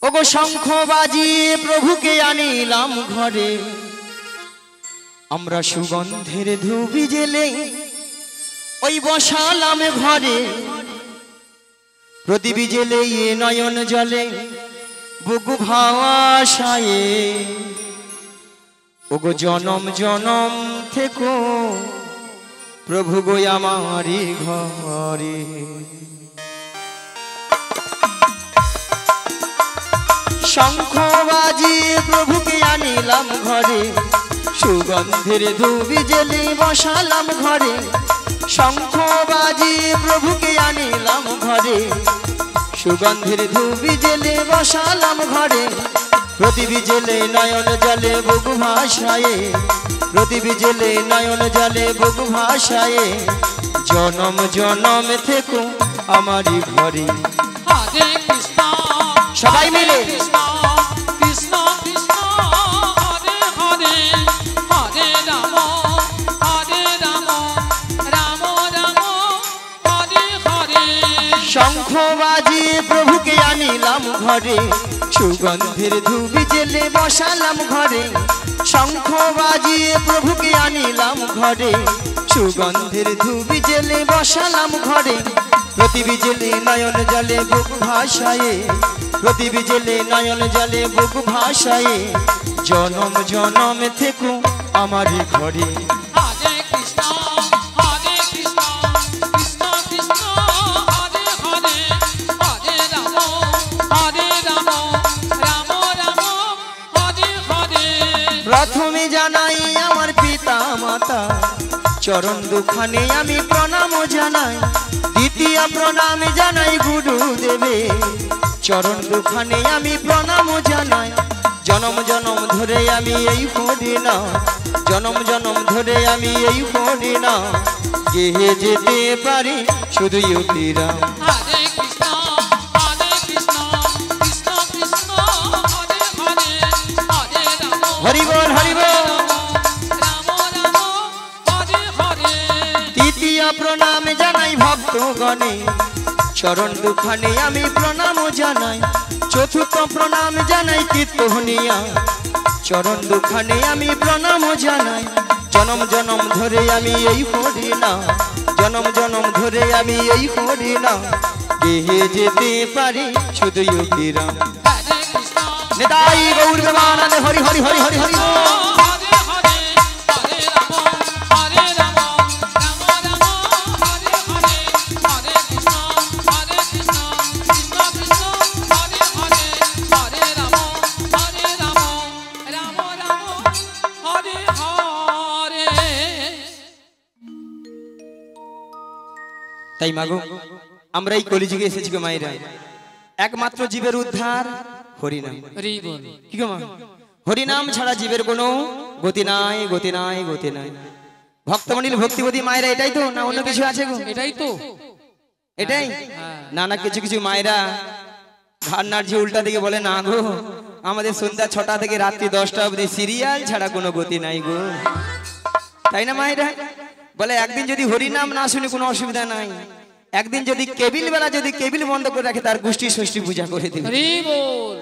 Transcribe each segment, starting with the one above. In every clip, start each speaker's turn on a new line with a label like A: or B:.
A: ওগো শঙ্খ বাজিয়ে প্রভুকে আনিলাম ঘরে, আমরা সুগন্ধের ধুবি জেলে ওই বসালাম ঘরে। প্রদীপ জেলে নয়ন জলে বুকু ভাষায়ে, ওগো জনম জনম থেকো প্রভু গো আমারি ঘরে। শঙ্খ বাজিয়ে প্রভুকে আনিলাম ঘরে, সুগন্ধের ধুবি জেলে বসালাম ঘরে। শঙ্খ বাজিয়ে প্রভুকে আনিলাম ঘরে, সুগন্ধের ধুবি জেলে বসালাম ঘরে। প্রদীপ জেলে নয়ন জলে বুকু ভাষায়ে, প্রদীপ জেলে নয়ন জলে বুকু ভাষায়ে, জনম জনম থেকো আমারি ঘরে।
B: হরে কৃষ্ণ
A: সবাই মিলে
B: কৃষ্ণ কৃষ্ণ কৃষ্ণ হরে হরে, হরে রাম রাম রাম হরে হরে।
A: শঙ্খ বাজিয়ে প্রভুকে আনিলাম ঘরে, সুগন্ধের ধুবি জেলে বসালাম ঘরে। শঙ্খ বাজিয়ে প্রভুকে আনিলাম ঘরে, সুগন্ধের ধুবি জেলে বসালাম ঘরে। প্রদীপ জেলে নয়ন জলে বুক ভাষায়ে, প্রদীপ জেলে নয়ন জলে বুক ভাষায়ে, জনম জনম থেকো আমারি ঘরে।
B: হরে কৃষ্ণ কৃষ্ণ কৃষ্ণ হরে হরে, হরে রাম রাম রাম হরে হরে।
A: প্রথমে জানাই আমার পিতা মাতা, চরণ দুখানে আমি প্রণাম জানাই। দ্বিতীয় প্রণাম জানাই গুরু দেবে, চরণ দুখানে আমি প্রণাম জানাই। জনম জনম ধরে আমি এই হরি না, জনম জনম ধরে আমি এই হরি না, গেহে যেতে পারি শুধু রাম।
B: হরে কৃষ্ণ কৃষ্ণ কৃষ্ণ হরে হরে, হরে রাম
A: হরি বল হরি বল।
B: রাম রাম হরে হরে।
A: তৃতীয় প্রণাম জানাই ভক্তগণে, চরণ দুখানে আমি প্রণাম জানাই। চতুর্থ প্রণাম জানাই কীর্তনিয়া, চরণ দুখানে আমি প্রণাম জানাই। জনম জনম ধরে আমি এই হরি না, জনম জনম ধরে আমি এই হরি না, গেহে যেতে পারি শুধু রাম।
B: হরে কৃষ্ণ
A: নিতাই গৌর প্রেমানন্দে হরি হরি হরি হরি হরি বল।
B: হরে হরে, হরে রাম রাম রাম হরে হরে, হরে কৃষ্ণ কৃষ্ণ কৃষ্ণ হরে হরে, হরে রাম রাম রাম হরে হরে।
A: তাই মাগো আমরা এই কলিযুগে এসেছি গো মায়েরা, একমাত্র জীবের উদ্ধার হরিনাম।
B: হরি বল।
A: কি গো মা, হরিনাম ছাড়া জীবের কোনো গতি নাই, গতি নাই, গতি নাই। ভক্তমণিল ভক্তিবতী মায়েরা এটাই তো, না অন্য কিছু আছে গো?
B: এটাই তো,
A: এটাই না, না কিছু কিছু মায়েরা ঘাড় নাড়ছে উল্টা দিকে বলে না গো, আমাদের সন্ধ্যা 6টা থেকে রাত্রি 10টা অবধি সিরিয়াল ছাড়া কোনো গতি নাই গো। তাই না মায়েরা? বলে একদিন যদি হরিনাম না শুনে কোনো অসুবিধা নাই, একদিন যদি কেবিল বেলা যদি কেবিল বন্ধ করে রাখে তার গোষ্ঠী ষষ্ঠী পূজা করে দেবে।
B: হরি বল।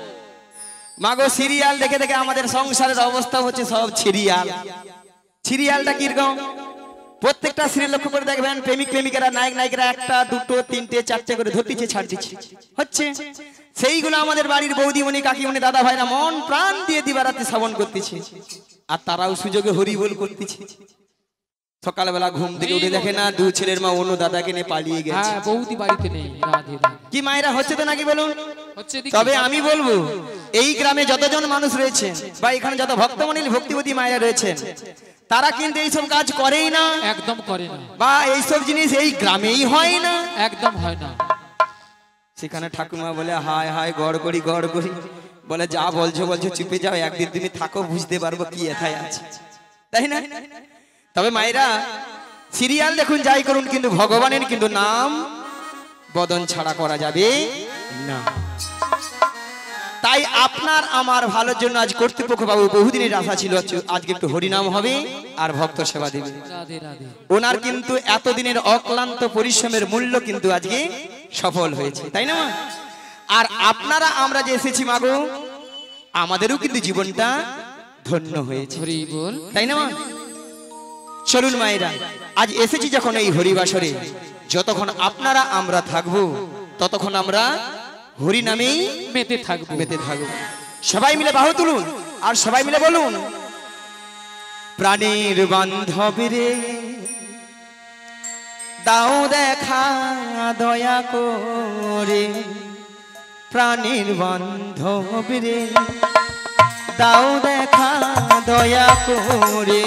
A: মাগো সিরিয়াল দেখে দেখে আমাদের সংসারের অবস্থা হচ্ছে সব সিরিয়াল। সিরিয়ালটা কিরকম? প্রত্যেকটা সিরিয়াল লক্ষ্য করে দেখবেন, প্রেমিক প্রেমিকারা নায়ক নায়িকারা একটা দুটো তিনটে চারটে করে ধরতেছে ছাড় দিচ্ছে হচ্ছে। সেইগুলো আমাদের বাড়ির বৌদিমণি কাকিমণি দাদা ভাইরা মন প্রাণ দিয়ে দিবারাতে শ্রবণ করতেছে, আর তারাও সুযোগে হরি বল করতেছে। সকালবেলা ঘুম থেকে উঠে দেখে না দু ছেলের মা অন্য দাদাকে নিয়ে পালিয়ে গেছে।
B: হ্যাঁ, বৌদি বাড়িতে নেই। রাধে রাধে।
A: কি মায়েরা হচ্ছে তো নাকি বলুন?
B: হচ্ছে।
A: তবে আমি বলবো এই গ্রামে যতজন মানুষ রয়েছে বা এখানে যত ভক্তমণিল ভক্তিবতী মায়েরা রয়েছেন, তারা কিন্তু এইসব কাজ করেই না,
B: একদম করে না,
A: বা এইসব জিনিস এই গ্রামেই হয় না,
B: একদম হয় না।
A: সেখানে ঠাকুমা বলে হায় হায় গড় করি গড় করি, বলে যা বলছো বলছো চুপে যাও, একদিন তুমি থাকো বুঝতে পারবো কি এথায় আছে, তাই না? তবে মায়েরা সিরিয়াল দেখুন যাই করুন, কিন্তু ভগবানের কিন্তু নাম বদন ছাড়া করা যাবে না। তাই আপনার আমার ভালোর জন্য আজ কর্তৃপক্ষ বাবু বহুদিনের আশা ছিল আজকে একটু হরিনাম হবে আর ভক্ত সেবা দেবে। ওনার কিন্তু এতদিনের অক্লান্ত পরিশ্রমের মূল্য কিন্তু আজকে সফল হয়েছে, তাই না? আর আপনারা আমরা যে এসেছি মাগো আমাদেরও কিন্তু জীবনটা ধন্য হয়েছে,
B: হরি বল।
A: তাই না মা? চলুন মায়েরা, আজ এসেছি যখন এই হরিবাসরে, যতক্ষণ আপনারা আমরা থাকবো ততক্ষণ আমরা হরি নামেই
B: মেতে থাকবো।
A: মেতে থাকবো। সবাই মিলে বাহু তুলুন আর সবাই মিলে বলুন, প্রাণের বান্ধব রে দাও দেখা দয়া করে, প্রাণের বান্ধব রে দাও দেখা দয়া করে,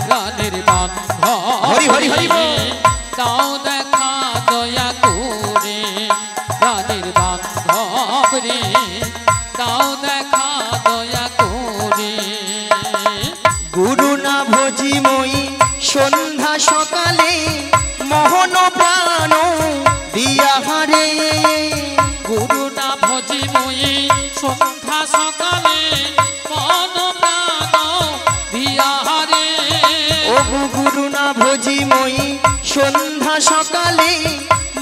B: প্রাণের বান্ধব
A: হরি হরি হরি বল।
B: দাও দেখা দয়া করে, প্রাণের বান্ধব রে দাও দেখা দয়া করে।
A: গুরু না ভজি মই সন্ধ্যা সকালে, মোহন প্রাণ দিয়া হারে,
B: গুরু না ভজি মই সন্ধ্যা সকালে, মন প্রাণ দিয়া হারে।
A: ও গুরু না ভজি মই সন্ধ্যা সকালে,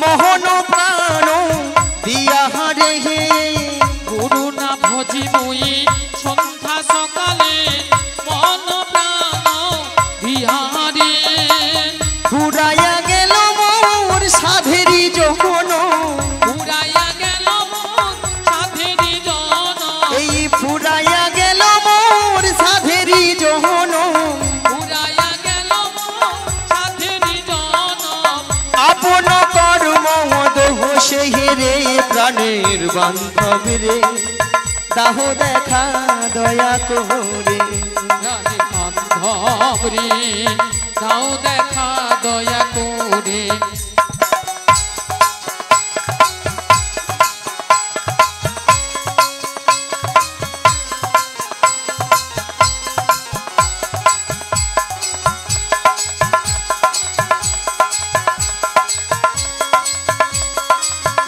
A: মোহন প্রাণ দিয়া হারে,
B: গুরু না ভজি মই সন্ধ্যা সকালে, মন প্রাণ দিয়া হারে।
A: ফুরাইয়া গেল মোর সাধেরি যখন,
B: উড়াইয়া গেল মন সাধেরি জন,
A: এই ফুরাইয়া গেল মোর সাধেরি যখন,
B: উড়াইয়া গেল মন সাধেরি জন।
A: আপন কর্ম দোহ সেহেরে, প্রাণের বান্ধব রে দাহ দেখা দয়া করে,
B: প্রাণের বান্ধব রে দাও দেখা দয়া করে।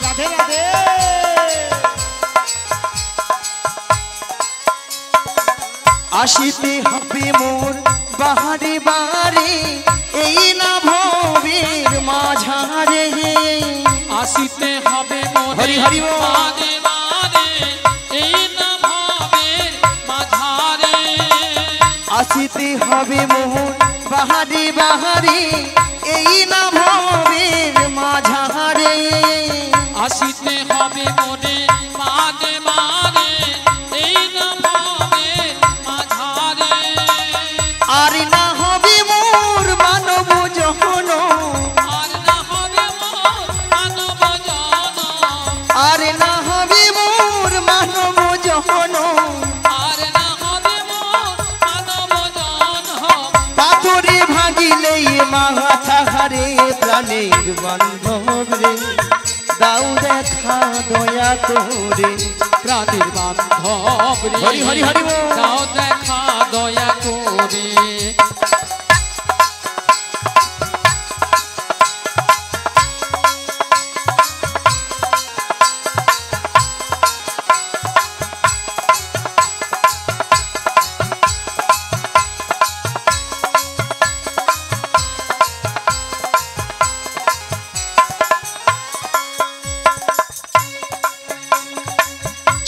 A: রাধে রাধে। আসিতে হবে মোর বাহারে বারে, এই না ভবের মাঝারে,
B: আসিতে হবে মনে
A: হরি হরি বল।
B: বারে বারে, এই না ভাবের মাঝারে।
A: আসিতে হবে মোর বাহারে বাহারে, এই না ভবের মাঝারে,
B: আসিতে হবে মনে বারে বারে, এই না ভাবের মাঝারে।
A: আর না হবে মোর মানব যখন,
B: আর না হবে মোর মানব জন,
A: আর না হবে মোর মানব যখন,
B: আর না হবে মোর মানব জন।
A: পাথরে ভাগিলেই মাথা হারে, প্রাণের বান্ধব রে দাও দেখা দয়া করে,
B: প্রাণের বান্ধব রে
A: হরি হরি হরি বল।
B: দাও দেখা দয়া করে।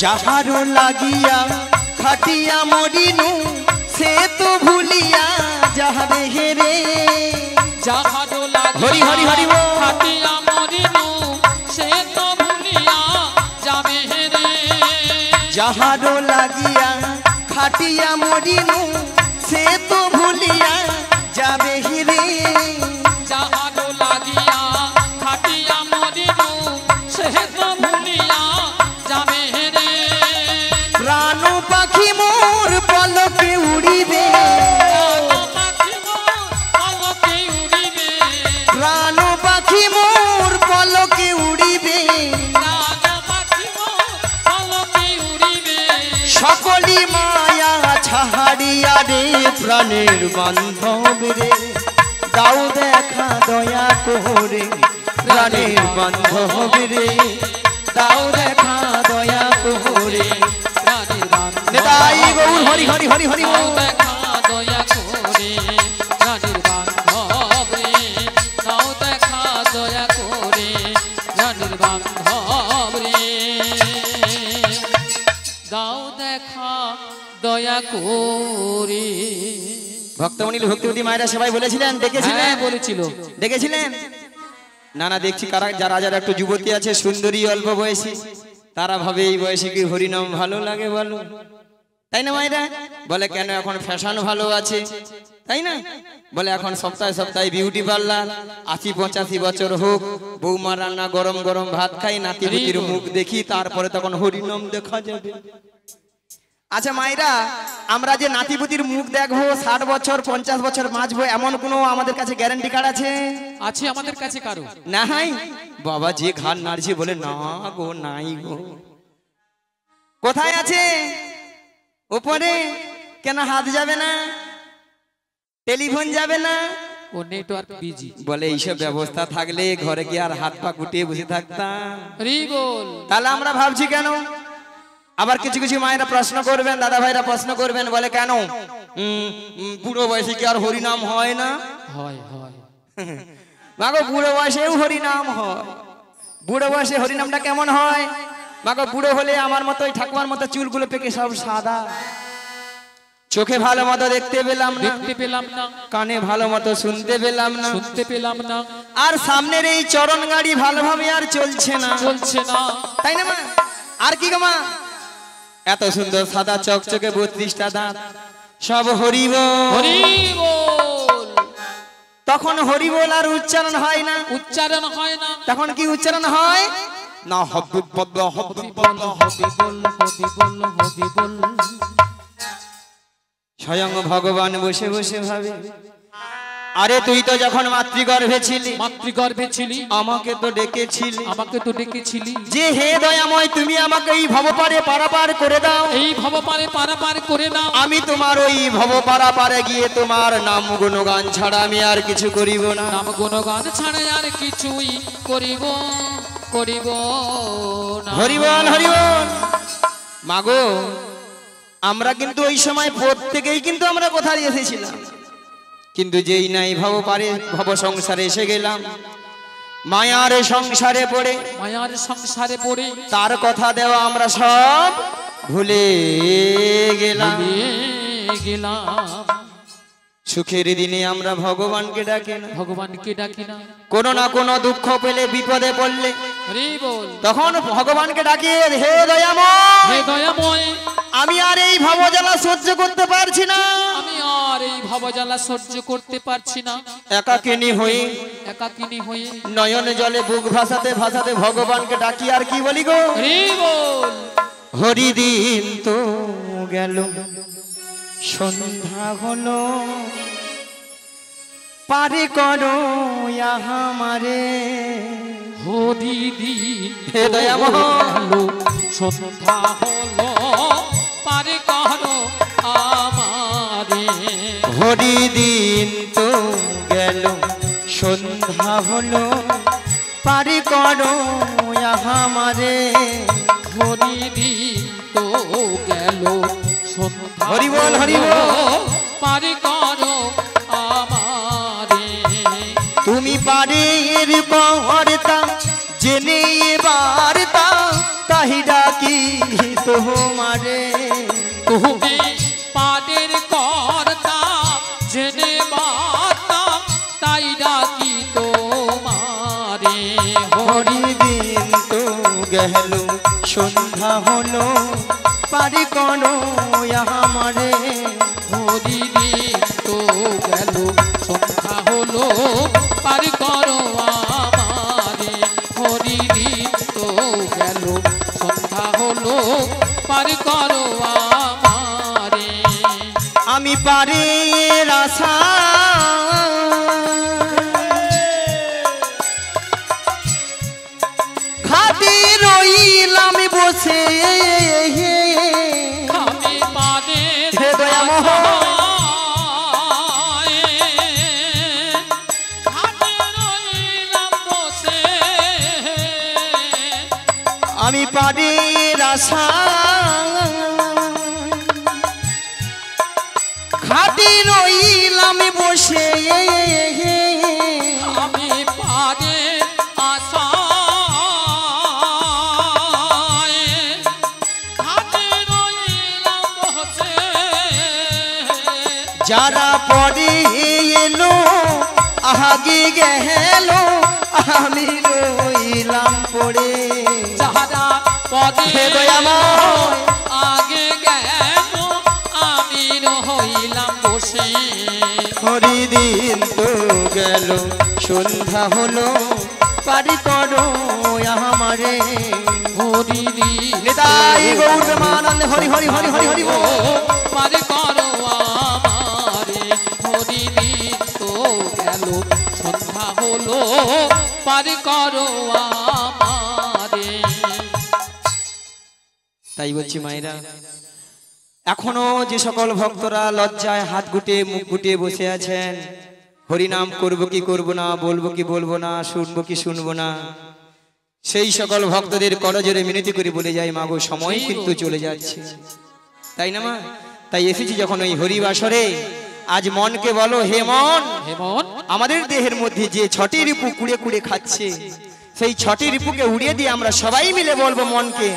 A: যাহারো লাগিয়া খাটিয়া মরিনু, সে তো ভুলিয়া যাহাবে হেরে,
B: যাহারো লাগিয়া
A: হরি হরি হরি বল।
B: খাটিয়া মরিনু, সে তো ভুলিয়া যাবে হেরে।
A: যাহারো লাগিয়া খাটিয়া মরিনু, সে তো ভুলিয়া যাবে হেরে,
B: যাহারো লাগিয়া খাটিয়া মরিনু, সে তো ভুলিয়া যাবে হেরে।
A: প্রাণ পাখি মোর পলকে উড়িবে, প্রাণ পাখি মোর পলকে উড়িবে, সকলি মায়া ছাড়িয়া রে, প্রাণের বান্ধব রে দাও দেখা দয়া করে, প্রাণের বান্ধব রে দাও দেখা দয়া করে। নেতাই গৌর হরি হরি হরি হরি বল।
B: দেখা দয়া করে, রানীর বান্ধব রে দাও দেখা দয়া করে, রানীর বান্ধব রে। দেখা দয়া করে।
A: ভক্তমণি ভক্তিবতী মায়েরা সবাই বলেছিলেন, দেখেছিলেন?
B: হ্যাঁ, বলেছিল।
A: দেখেছিলেন? না না, দেখছি কারা যারা যারা একটু যুবতী আছে, সুন্দরী, অল্প বয়সী, তারা ভাবে এই বয়সে কি হরিনাম ভালো লাগে বলো, তাই না মায়েরা? বলে কেন, এখন ফ্যাশন ভালো আছে, তাই না? বলে এখন সপ্তাহে সপ্তাহে বিউটি পার্লার, 80-85 বছর হোক, বৌমা রান্না গরম গরম ভাত খাই, নাতিপুতির মুখ দেখি, তারপরে তখন হরিনাম দেখা যাবে। আচ্ছা মায়েরা, আমরা যে নাতিপুতির মুখ দেখবো 60 বছর 50 বছর বাঁচবো, এমন কোনো আমাদের কাছে গ্যারান্টি কার্ড আছে?
B: আছে আমাদের কাছে কারো?
A: নাই। বাবা যে ঘাড় নাড়ছে বলে না গো, নাই গো। কোথায় আছে? উপরে। কেন হাত যাবে না, টেলিফোন যাবে না?
B: ও নেটওয়ার্ক বিজি।
A: বলে এইসব ব্যবস্থা থাকলে ঘরে কি আর হাত পা গুটিয়ে বসে থাকতাম?
B: বল।
A: তাহলে আমরা ভাবছি কেন? আবার কিছু কিছু মায়েরা প্রশ্ন করবেন, দাদা ভাইরা প্রশ্ন করবেন, বলে কেন বুড়ো বয়সে কি আর হরিনাম হয় না?
B: হয় হয়।
A: মাগো বুড়ো বয়সেও হরিনাম হয়। বুড়ো বয়সে হরিনামটা কেমন হয়? মাগো বুড়ো হলে আমার মতো ওই ঠাকুমার মতো চুলগুলো পেকে সব সাদা, চোখে ভালো মতো দেখতে পেলাম না,
B: দেখতে পেলাম না,
A: কানে ভালো মতো শুনতে পেলাম না,
B: শুনতে পেলাম না,
A: আর সামনের এই চরণ গাড়ি ভালোভাবে আর চলছে না,
B: চলছে না,
A: তাই না মা? আর কি গো মা, এত সুন্দর সাদা চকচকে 32টা দাঁত, সব হরিবল
B: হরিবল।
A: তখন হরিবল আর উচ্চারণ হয় না,
B: উচ্চারণ হয় না।
A: তখন কি উচ্চারণ হয়? না হবি বল হবি বল
B: হবিবল হবিবল হবিবল।
A: স্বয়ং ভগবান বসে বসে ভাবে, আরে তুই তো যখন মাতৃগর্ভে ছিলি,
B: মাতৃগর্ভে ছিলি,
A: আমাকে তো ডেকেছিলি,
B: আমাকে তো ডেকেছিলি,
A: যে হে দয়াময় তুমি আমাকে এই ভবপারে পারাপার করে দাও,
B: এই ভবপারে পারাপার করে দাও।
A: আমি তোমার ওই ভবপারা পারে গিয়ে তোমার নাম গুণগান ছাড়া আমি আর কিছু করিব না।
B: নাম গুণগান ছাড়া আর কিছুই করিব করিব না।
A: হরিবল হরিবল। মাগো আমরা কিন্তু ওই সময় প্রত্যেকেই কিন্তু আমরা কোথায় এসেছিলাম, কিন্তু যেই নাই ভব সংসারে এসে গেলাম, মায়ার সংসারে পড়ে,
B: মায়ার সংসারে পড়ে
A: তার কথা দেওয়া আমরা সব ভুলে গেলাম।
B: গেলাম।
A: সুখের দিনে আমরা ভগবানকে ডাকি না,
B: ভগবানকে ডাকি না।
A: কোনো না কোনো দুঃখ পেলে, বিপদে পড়লে
B: হরিবল।
A: তখন ভগবানকে ডাকি, হে দয়াময়,
B: হে দয়াময়,
A: আমি আর এই ভবজ্বালা সহ্য করতে পারছি না,
B: আমি আর এই ভবজ্বালা সহ্য করতে পারছি না।
A: একাকিনী হয়ে,
B: একাকিনী হয়ে
A: নয়নে জলে বুক ভাসাতে ভাসাতে ভগবানকে ডাকি, আর কি বলি গো,
B: হরিবল।
A: হরিদিন তো গেল, সন্ধ্যা হলো, পারে করো আমারে,
B: হরিদিন
A: হে দয়াময়,
B: হলো, সন্ধ্যা হলো, পারে করো আমারে।
A: হরিদিন তো গেল, সন্ধ্যা হলো, পারে করো আমারে,
B: হরিদিন তো গেল, সন্ধ্যা
A: হরিবল হরিবল।
B: পারে করো আমারে।
A: তুমি পারে এর কর্তা, জেনে বার্তা, তাহি ডাকি তোমারে,
B: তুমি পাদের কর্তা, জেনে বার্তা, তাই ডাকি তোমারে।
A: হরিদিন তো গেল, সন্ধ্যা হলো, পারে করো আমারে,
B: হরিদিন তো গেল, সন্ধ্যা হলো, পারে করো আমারে। হরিদিন তো গেল, সন্ধ্যা হলো, পারে করো আমারে।
A: আমি পারে আশা ঘাটে রইলাম বসে,
B: আমি পাদে
A: হে দয়াময়,
B: হাতে রইলাম বসে।
A: আমি পারে আশা ঘাটে রইলাম বসে,
B: আমি পাদে আশা হাতে রইলাম
A: যারা পরে এলো আগে গেল আমি রইলাম পড়ে
B: যারা পদে
A: হে দয়াময়
B: আগে গেল আমি রইলাম বসে
A: হরিদিন তো গেল সন্ধ্যা হলো পারি করো আমারে
B: হরিদি
A: নিতাই গৌর প্রেমানন্দে হরি হরি হরি হরি হরি বল।
B: পারে করো আমারে হরিদি তো গেল সন্ধ্যা হলো পারে করো আমারে।
A: তাই বলছি মায়েরা, এখনো যে সকল ভক্তরা লজ্জায় হাত গুটিয়ে মুখ গুটিয়ে বসে আছেন, হরিনাম করব কি করব না, বলবো কি বলবো না, শুনবো কি শুনবো না, সেই সকল ভক্তদের করজোরে মিনতি করে বলে যায় মাগো সময় কিন্তু চলে যাচ্ছে, তাই না মা? তাই এসেছি যখন ওই হরিবাসরে, আজ মনকে বলো হে মন,
B: হেমন
A: আমাদের দেহের মধ্যে যে ছটি রিপু কুড়ে কুড়ে খাচ্ছে, সেই ছটি রিপুকে উড়িয়ে দিয়ে আমরা সবাই মিলে বলবো মনকে,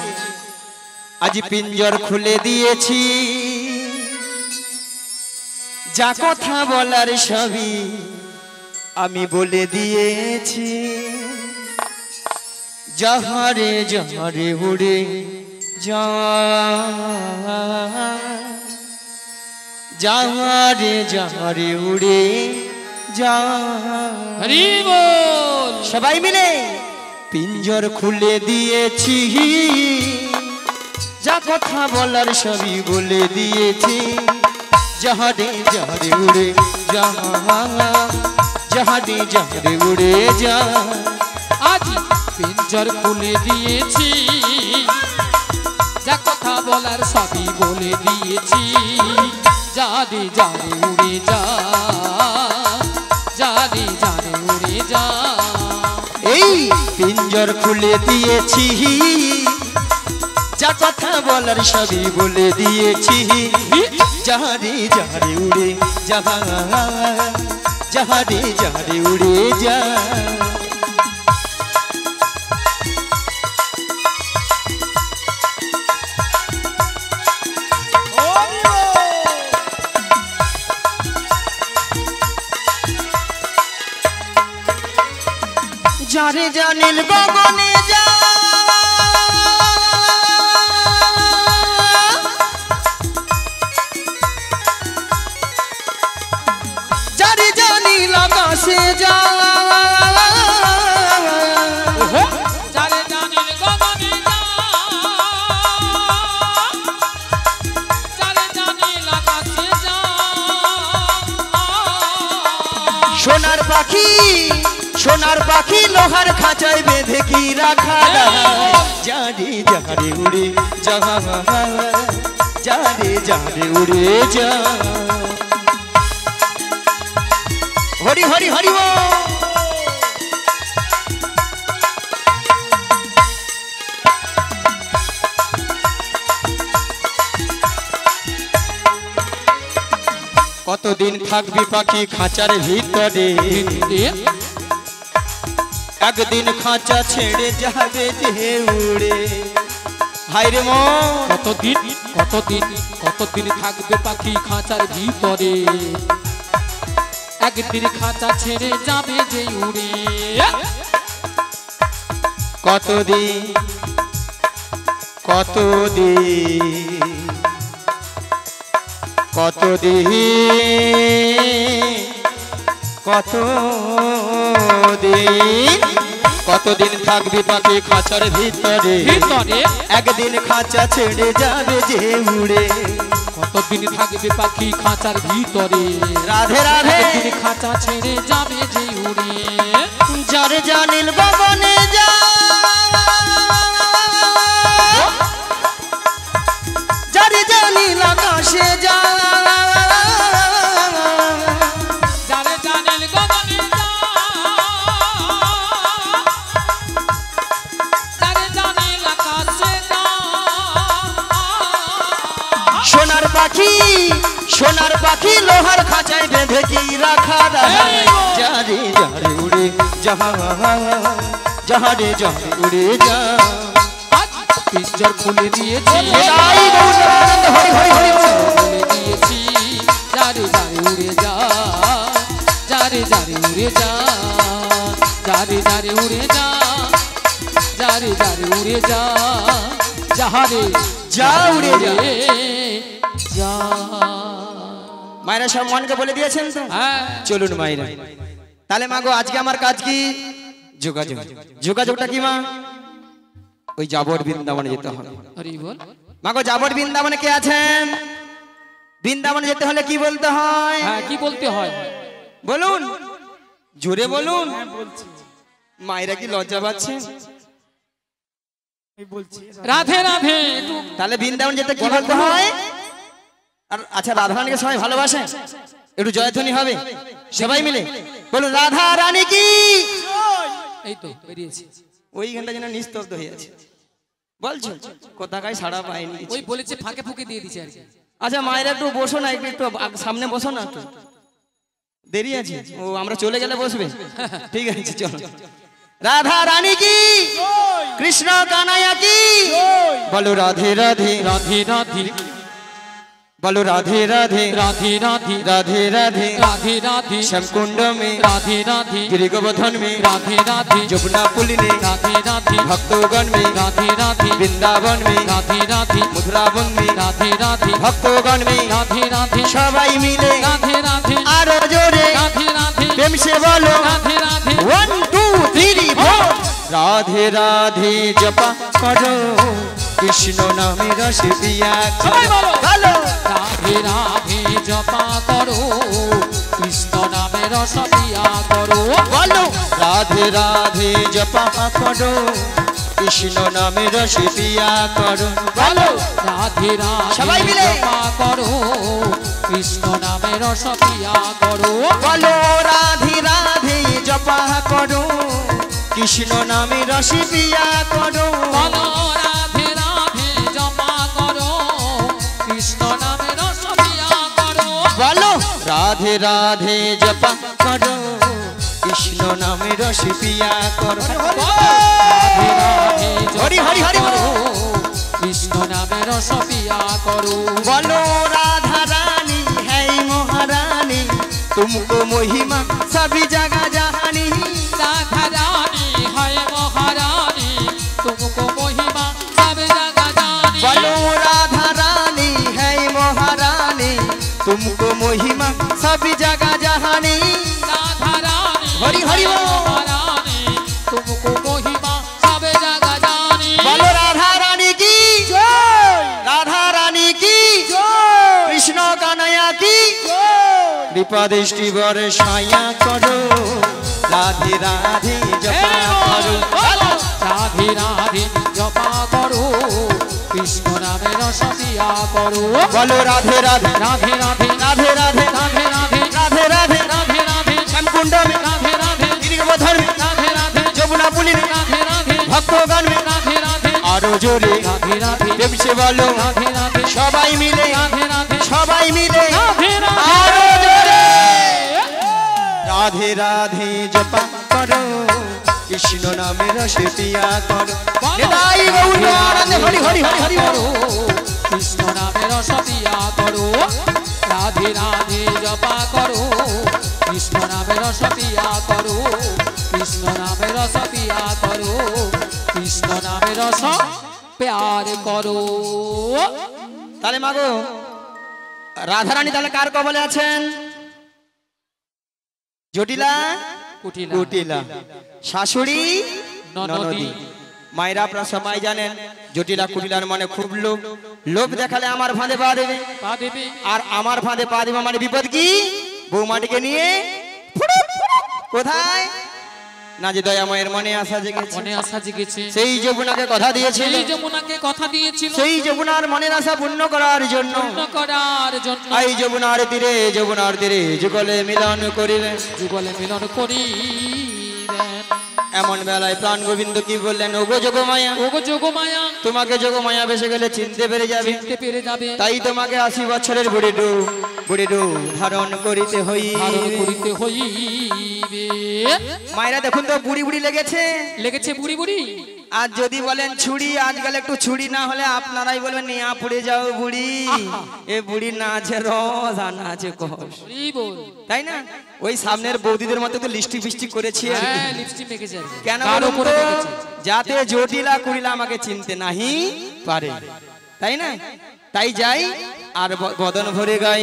A: আজ পিঞ্জর খুলে দিয়েছি, যা কথা বলার সবই আমি বলে দিয়েছি, যাহারে যাহারে উড়ে যা, যাহারে যাহারে উড়ে যা।
B: হরি বল।
A: সবাই মিলে পিঞ্জর খুলে দিয়েছি, যা কথা বলার সবই বলে দিয়েছি, যাহারে যাহারে উড়ে যা, যাহারে যাহারে উড়ে যা।
B: আজ পিঞ্জর খুলে দিয়েছি, যা কথা বলার সবই বলে দিয়েছি, যারে যারে উড়ে যা, যারে যারে উড়ে যা।
A: এই পিঞ্জর খুলে দিয়েছি, যা কথা বলার সবই বলে দিয়েছি, যাহারে যাহারে উড়ে যা, যাহারে যাহারে উড়ে যা। যারে জানিল গগনে যা, যারে জানিল আকাশে যা,
B: যারে জানিল গগনে যা, যারে জানিল আকাশে যা।
A: সোনার পাখি সোনার পাখি লোহার খাঁচায় বেঁধে কি রাখা, যারে যারে উড়ে যা, যারে যারে উড়ে যা। হরি হরি হরি বল। কতদিন থাকবি পাখি খাঁচার ভিতরে, একদিন খাঁচা ছেড়ে যাবে যে উড়ে। হায়রে মন,
B: কতদিন কতদিন কতদিন থাকবে পাখি খাঁচার ভিতরে, একদিন খাঁচা ছেড়ে যাবে যে উড়ে।
A: কতদিন কতদিন কতদিন কতদিন কতদিন থাকবি পাখি খাঁচার ভিতরে,
B: ভিতরে
A: একদিন খাঁচা ছেড়ে যাবে যে উড়ে।
B: কতদিন থাকবে পাখি খাঁচার ভিতরে,
A: রাধে রাধে।
B: একদিন খাঁচা ছেড়ে যাবে যে উড়ে।
A: যারে জানিল গগনে যা, যারে জানিল আকাশে যা,
B: যারে জানিল গগনে যা, যারে জানিল আকাশে যা।
A: সোনার পাখি সোনার পাখি লোহার খাঁচায় বেঁধে কি রাখা, যারে যারে উড়ে যা, যারে যারে উড়ে যা।
B: আজ পিঞ্জর খুলে দিয়েছি,
A: হরি হরি হরি
B: বলে দিয়েছি, যারে জারে উড়ে যা জারে জারে উড়ে যা জারে জারে উড়ে যা জারে জারে উড়ে যা যাহারে
A: যা উড়ে যা।
B: যা
A: মায়েরা সব মনকে বলে দিয়েছেন তো?
B: হ্যাঁ
A: চলুন মায়েরা, তাহলে মা গো আজকে আমার কাজ কি? যোগাযোগ। যোগাযোগটা কি মা? ওই যাবর বৃন্দাবনে যেতে হবে।
B: হরি বল
A: মা গো যাবর বৃন্দাবনে কে আছেন? বৃন্দাবনে যেতে হলে কি বলতে হয়?
B: হ্যাঁ কি বলতে হয়
A: বলুন, জোরে বলুন। মায়েরা কি লজ্জা পাচ্ছে?
B: রাধে রাধে
A: তাহলে বৃন্দাবন যেতে কি বলতে হয়? আর আচ্ছা, রাধা রানীকে সবাই ভালোবাসে? একটু জয়ধ্বনি হবে সবাই মিলে, বলুন রাধা রানী কি।
B: এই তো বেরিয়েছি
A: ওই ঘন্টা যেন নিস্তব্ধ হয়ে আছে, বলছো কোথাকায় সাড়া পায়নি।
B: ওই বলেছে ফাঁকে ফুঁকে দিয়ে দিছে আর কি
A: আচ্ছা মায়েরা একটু বসো না, একটু একটু সামনে বসো না, একটু দেরি আছে। ও আমরা চলে গেলে বসবে? ঠিক আছে চলো। রাধা রানী কি, কৃষ্ণ কানাইয়া কি, বলো রাধে রাধে
B: রাধে রাধে
A: বলো রাধে রাধে
B: রাধে রাধে
A: রাধে রাধে
B: রাধে রাধে
A: শ্যামকুণ্ড में
B: রাধে রাধে
A: गिरिगोवर्धन में
B: রাধे রাধे
A: যমুনা পুলিনে
B: রাধে রাধে
A: भक्तगण में
B: রাধে রাধে
A: वृंदावन में
B: রাধে রাধে
A: मथुरावन में
B: রাধে রাধে
A: भक्तगण में
B: রাধে রাধে
A: সবাই মিলে
B: রাধে রাধে
A: আরো জোরে
B: রাধে রাধে
A: প্রেম से बोलो
B: রাধে রাধে
A: 1 2 3 4 রাধে রাধে জপা করো কৃষ্ণ নামে রস পিয়া
B: সবাই বলো।
A: বলো
B: রাধে রাধে জপা করো কৃষ্ণ নামে রস পিয়া করো
A: বলো রাধে রাধে জপা করো কৃষ্ণ নামে রস পিয়া করো বলো
B: রাধে রাধে
A: সবাই মিলে।
B: জপা করো কৃষ্ণ নামে রস পিয়া করো
A: বলো রাধে রাধে জপা করো কৃষ্ণ নামে রস পিয়া করো
B: বলো রাধে রাধে জপা করো কৃষ্ণ নামে রস পিয়া করো
A: বলো রাধে রাধে জপা করো কৃষ্ণ নামে রস পিয়া করো
B: রাধে রাধে
A: হরি হরি হরি বলো।
B: কৃষ্ণ নামে রস পিয়া করো
A: বলো রাধা রানী है महारानी तुमको महिमा सभी जगह जहानी
B: राधा रानी है महारानी तुमको महिमा सब जगह जानी
A: बोलो राधा रानी है महारानी तुमको महिमा सभी जगह जहानी
B: राधा रानी
A: हरि हरि
B: है
A: बोल।
B: महारानी तुमको महिमा सब जगह जानी
A: बोलो राधा रानी की राधा रानी की कृष्ण कान्हैया की कृपा दृष्टि बरसाया करो राधे राधे जपा करो
B: राधे राधे जपा करो कृष्ण नामे रस पिया करो
A: बोलो राधे राधे
B: राधे राधे
A: राधे राधे
B: राधे राधे
A: राधे राधे
B: राधे राधे
A: श्यामकुंड में
B: राधे राधे
A: गिरिगोवर्धन में
B: राधे राधे
A: যমুনা পুলিনে
B: राधे राधे
A: भक्तगण में
B: राधे राधे
A: আরো জোরে
B: राधे राधे
A: প্রেম সে বলো
B: राधे राधे
A: সবাই মিলে
B: राधे राधे
A: সবাই মিলে
B: राधे
A: আরো
B: राधे
A: জোরে রাধে রাধে জপা করো কৃষ্ণ নামে রস পিয়া করো নিতাই গৌর আনন্দে হরি হরি হরি হরি
B: করো কৃষ্ণ নামে রস পিয়া করো রাধে রাধে জপা করো কৃষ্ণ নামে রস পিয়া করো কৃষ্ণ নামে রস পিয়া করো কৃষ্ণ নামে রস প্যার করো
A: তাহলে মাগো রাধা রানী তাহলে কার কবলে আছেন? জটিলা
B: কুটিলা
A: কুটিলা শাশুড়ি
B: ননদী।
A: ননদী। মায়েরা আপনারা সবাই জানেন জটিলা কুটিলার মানে খুব লোভ, লোভ দেখালে আমার ফাঁদে পা দেবে,
B: পা দেবে
A: আর আমার ফাঁদে পা দেবে মানে বিপদ কি? বৌমাটিকে নিয়ে ফুড়ুক ফুড়ুক। কোথায় না যে দয়াময়ের মনে আসা জেগেছে,
B: মনে আশা জেগেছে
A: সেই যমুনাকে কথা দিয়েছিল,
B: সেই যমুনাকে কথা দিয়েছিল
A: সেই যমুনার মনের আশা পূর্ণ করার জন্য
B: পূর্ণ করার জন্য
A: এই যমুনার তীরে যুগলে মিলন করিলেন।
B: যুগলে মিলন করিলেন
A: এমন বেলায় প্রাণ গোবিন্দ কি বললেন? ওগো যোগমায়া,
B: ওগো যোগমায়া
A: তোমাকে যোগমায়া বেসে গেলে চিনতে পেরে যাবে,
B: চিনতে পেরে যাবে
A: তাই তোমাকে 80 বছরের বুড়িডু ধারণ করিতে
B: ধারণ
A: হই।
B: করিতে হইবে
A: মায়েরা দেখুন তো বুড়ি বুড়ি লেগেছে,
B: লেগেছে বুড়ি বুড়ি
A: আর যদি বলেন ছুরি, আজকাল একটু ছুরি না হলে আপনারাই বলবেন নিয়া পুড়ে যাও বুড়ি। এ বুড়ি না আছে রস আর না আছে কষ, তাই না? ওই সামনের বৌদিদের মতো তো লিপস্টিক ফিস্টিক করেছি আর কি।
B: হ্যাঁ লিপস্টিক মেখেছে আর কি।
A: কেন
B: কার
A: বলুন
B: উপরে
A: তো?
B: মেখেছে?
A: যাতে জটিলা কুড়িলা আমাকে চিনতে নাহি পারে, তাই না? তাই যাই আর বদন ভরে গাই